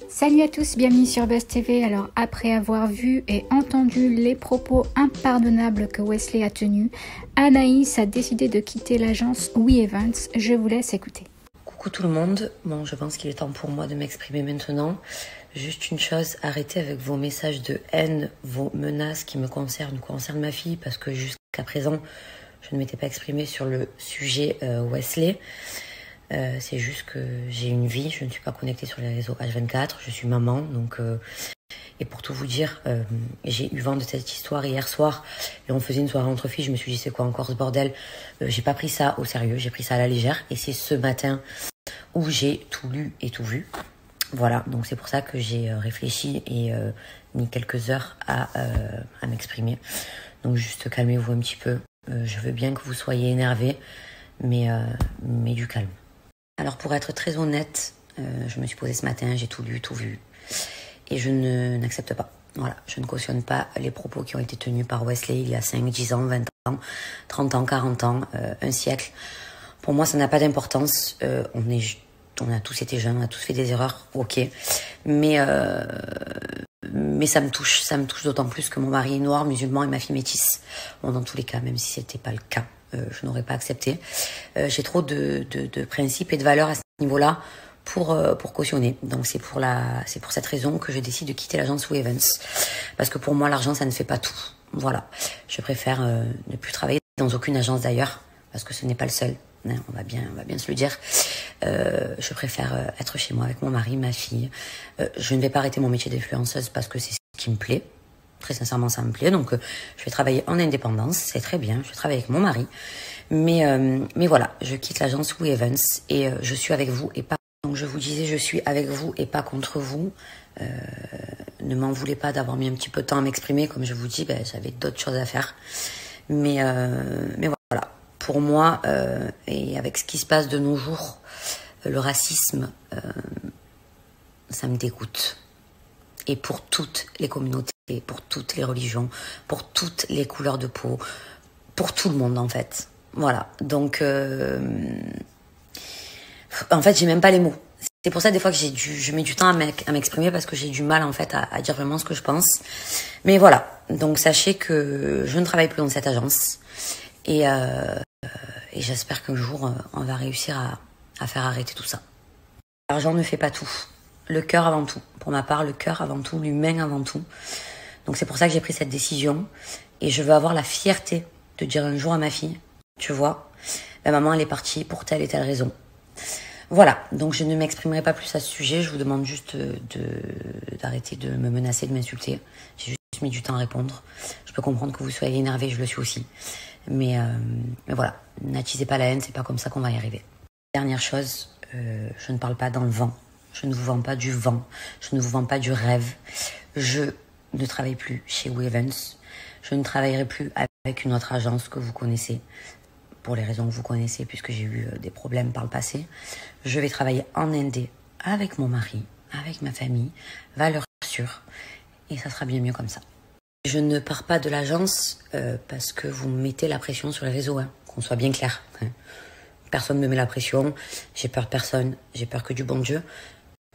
Salut à tous, bienvenue sur Buzz TV. Alors après avoir vu et entendu les propos impardonnables que Wesley a tenus, Anaïs a décidé de quitter l'agence We Events. Je vous laisse écouter. Coucou tout le monde, bon je pense qu'il est temps pour moi de m'exprimer maintenant. Juste une chose, arrêtez avec vos messages de haine, vos menaces qui me concernent ma fille, parce que jusqu'à présent je ne m'étais pas exprimée sur le sujet Wesley. C'est juste que j'ai une vie, je ne suis pas connectée sur les réseaux H24, je suis maman, donc et pour tout vous dire, j'ai eu vent de cette histoire hier soir et on faisait une soirée entre filles, je me suis dit c'est quoi encore ce bordel, j'ai pas pris ça au sérieux, j'ai pris ça à la légère et c'est ce matin où j'ai tout lu et tout vu. Voilà, donc c'est pour ça que j'ai réfléchi et mis quelques heures à m'exprimer. Donc juste calmez-vous un petit peu, je veux bien que vous soyez énervés, mais du calme. Alors pour être très honnête, je me suis posée ce matin, j'ai tout lu, tout vu. Et je n'accepte pas. Voilà, je ne cautionne pas les propos qui ont été tenus par Wesley il y a 5, 10 ans, 20 ans, 30 ans, 40 ans, un siècle. Pour moi, ça n'a pas d'importance. On a tous été jeunes, on a tous fait des erreurs, ok. Mais ça me touche d'autant plus que mon mari est noir, musulman et ma fille métisse. Bon, dans tous les cas, même si c'était pas le cas, je n'aurais pas accepté. J'ai trop de principes et de valeurs à ce niveau-là pour cautionner. Donc c'est pour cette raison que je décide de quitter l'agence We Events. Parce que pour moi, l'argent, ça ne fait pas tout. Voilà. Je préfère ne plus travailler dans aucune agence d'ailleurs, parce que ce n'est pas le seul. Hein, on va bien se le dire. Je préfère être chez moi avec mon mari, ma fille. Je ne vais pas arrêter mon métier d'influenceuse parce que c'est ce qui me plaît. Très sincèrement, ça me plaît. Donc, je vais travailler en indépendance. C'est très bien. Je vais travailler avec mon mari. Mais voilà, je quitte l'agence We Events et je suis avec vous et pas. Donc, je vous disais, je suis avec vous et pas contre vous. Ne m'en voulez pas d'avoir mis un petit peu de temps à m'exprimer. Comme je vous dis, j'avais d'autres choses à faire. Mais voilà. Pour moi, et avec ce qui se passe de nos jours, le racisme, ça me dégoûte. Et pour toutes les communautés, pour toutes les religions, pour toutes les couleurs de peau, pour tout le monde en fait. Voilà, donc en fait j'ai même pas les mots. C'est pour ça des fois que je mets du temps à m'exprimer parce que j'ai du mal en fait à dire vraiment ce que je pense. Mais voilà, donc sachez que je ne travaille plus dans cette agence et j'espère qu'un jour on va réussir à faire arrêter tout ça. L'argent ne fait pas tout. Le cœur avant tout. Pour ma part, le cœur avant tout, l'humain avant tout. Donc c'est pour ça que j'ai pris cette décision. Et je veux avoir la fierté de dire un jour à ma fille, tu vois, maman elle est partie pour telle et telle raison. Voilà, donc je ne m'exprimerai pas plus à ce sujet. Je vous demande juste d'arrêter de me menacer, de m'insulter. J'ai juste mis du temps à répondre. Je peux comprendre que vous soyez énervés, je le suis aussi. Mais voilà, n'attisez pas la haine, c'est pas comme ça qu'on va y arriver. Dernière chose, je ne parle pas dans le vent. Je ne vous vends pas du vent. Je ne vous vends pas du rêve. Je ne travaille plus chez We Events. Je ne travaillerai plus avec une autre agence que vous connaissez, pour les raisons que vous connaissez, puisque j'ai eu des problèmes par le passé. Je vais travailler en indé avec mon mari, avec ma famille, valeur sûre, et ça sera bien mieux comme ça. Je ne pars pas de l'agence parce que vous me mettez la pression sur les réseaux, hein, qu'on soit bien clair. Hein. Personne ne me met la pression, j'ai peur de personne, j'ai peur que du bon Dieu.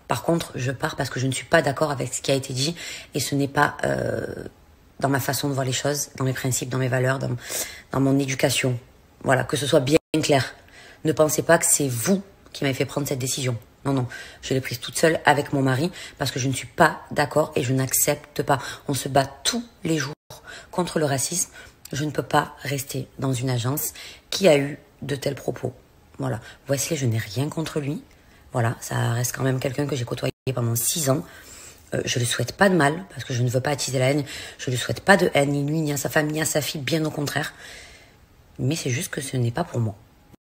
Par contre, je pars parce que je ne suis pas d'accord avec ce qui a été dit et ce n'est pas dans ma façon de voir les choses, dans mes principes, dans mes valeurs, dans mon éducation. Voilà, que ce soit bien clair. Ne pensez pas que c'est vous qui m'avez fait prendre cette décision. Non, non, je l'ai prise toute seule avec mon mari parce que je ne suis pas d'accord et je n'accepte pas. On se bat tous les jours contre le racisme. Je ne peux pas rester dans une agence qui a eu de tels propos. Voilà, Wesley, je n'ai rien contre lui. Voilà, ça reste quand même quelqu'un que j'ai côtoyé pendant 6 ans. Je ne lui souhaite pas de mal, parce que je ne veux pas attiser la haine. Je ne lui souhaite pas de haine, ni lui, ni à sa femme, ni à sa fille, bien au contraire. Mais c'est juste que ce n'est pas pour moi.